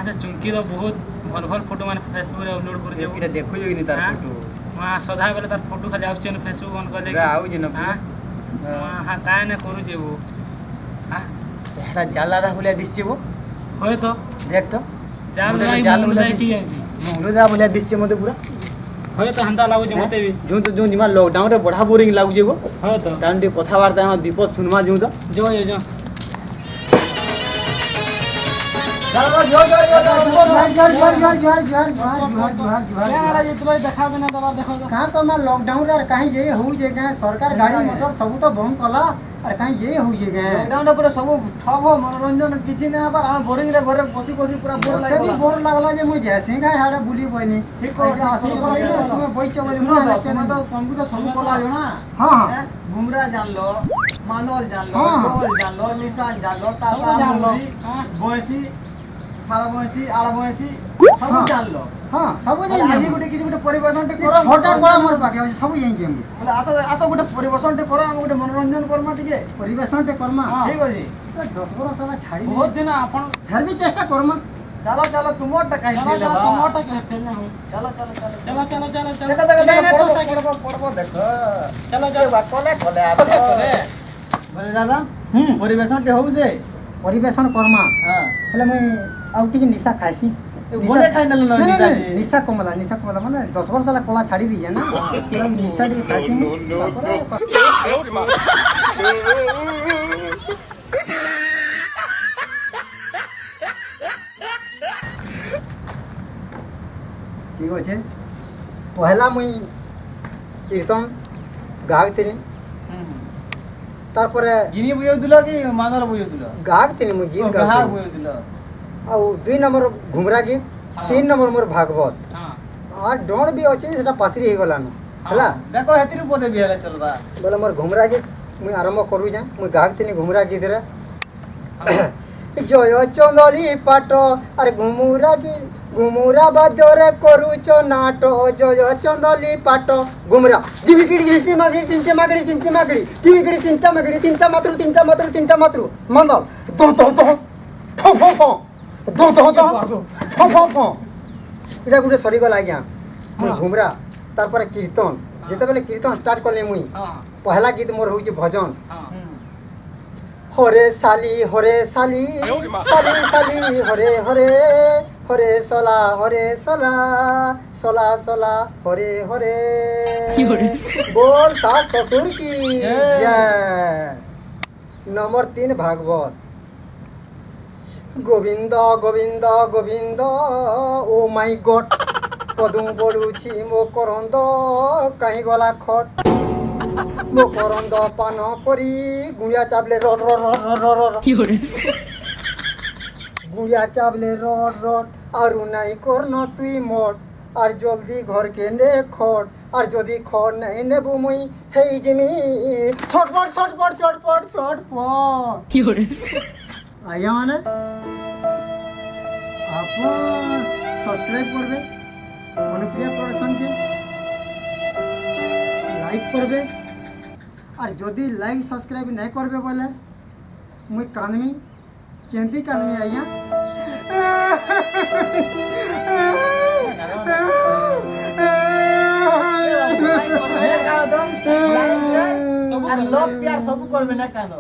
से चुमकी तो बहुत भल भल फोटो माने फेसबुक रे अपलोड कर जेबो एटा देखु जोगिनी तार फोटो वहाँ सदा बेले तार फोटो खाली आउछ न फेसबुक ऑन कर रे आउ जिन हां हां काय न करू जेबो हां सेटा जाला बोलिया दिस जेबो होय तो देख तो जाल बोलिया की आजी मुंडो जा बोलिया दिस जे मते पूरा होय तो हंता लागो जे मते भी जो जिमा लॉकडाउन रे बड़ा बोरिंग लागु जेबो होय तो तान दे कथा वार्ता हम दीपक सुनमा जो तो जो लॉकडाउन कहीं जे हो जे सरकार गाड़ी मोटर सब तो बंद कला और कहीं जे हो जे लॉकडाउन पूरा सब ठग मनोरंजन किछि ना पर हम बोरिंग रे घरे बसी बसी पूरा बोर लागला बोर लागला जे मुझे जैसे हाड़ा बुली बनी ठीक को आसो बोली ना तुम्हें बोई चले तुमको तो सब कोला जो ना हां घुमरा जान लो मानोल जान लो डोल जान लो निशान जान लो ताता जान लो बोसी खाला बोसी आला बोसी सब जान लो हां सब जान आज गुटे किछि गुटे परिवेशन ते करो छोटा बड़ा मोर पाके सब जान जे बोले आसो आसो गुटे परिवेशन ते करो हम गुटे मनोरंजन करमा टिके परिवेशन ते करमा ठीक अछि 10 बरस साला छाड़ी बहुत दिन अपन फिर भी चेष्टा करमा चलो चलो तुमोटा कहीं से लेबा टमाटर के फेलना हो चलो चलो चलो चलो पड़बो देखो चलो कोले कोले आ बोले दादा परिवेशन ते होउ से परिवेशन करमा हां हेले मैं आउटी की निशा खाइसी बोले खाइ नल निशा कमला माने 10 वर्ष साला कोला छाड़ी दी ना निशा दी खाइसी ठीक अच्छे पहला मुई कीर्तन गागतिनी तारपरे गिनी बुयौतुलो कि मानल बुयौतुलो गागतिनी मुई गीत गाहा गागतिनी बुयौतुलो आ 2 नंबर घुमरा गीत 3 नंबर मोर भागवत हां आ डोण भी अछि सेटा पासरी हे गलानो हला देखो हेतिरु पदे भी हेला चलबा बोले मोर घुमरा गीत मुई आरंभ करू जा मुई गागतिनी घुमरा गीत रे जय चंदली पाट अरे घुमुरा बाद्यरे करूच नाट जय चंदली पाट घुमरा दिविगिड़ी चिंचे मागड़ी दिविगिड़ी चिंचा मातृ मंदल दो इटा गुटे सरी गला आज्ञा मुई घुमरा तार पर कीर्तन जेते बेले कीर्तन स्टार्ट करले मुई पहला गीत मोर होउची भजन हरे साली साली हरे हरे हरे सोला सोला हरे हरे बोल सास ससुर की जय। Number 3 Bhagwat Govind Govind Govind oh my god पदू बड़ुची मो करंद कहीं गला खट मो करंद पान करी गुड़िया चावले रड गुड़िया चावले रड आरु नाई करन तुई मट और जल्दी घर के ने खट और जदि खट नहीं नेबू मुई हेई जिमी छटपट आया माने आप सब्सक्राइब करबे अनुप्रिया प्रोडक्शन के लाइक करबे और जदि लाइक सब्सक्राइब नहीं करबे बोले मुई कानमी केंती कानमी आइया सब प्यार सब करबे ना कानो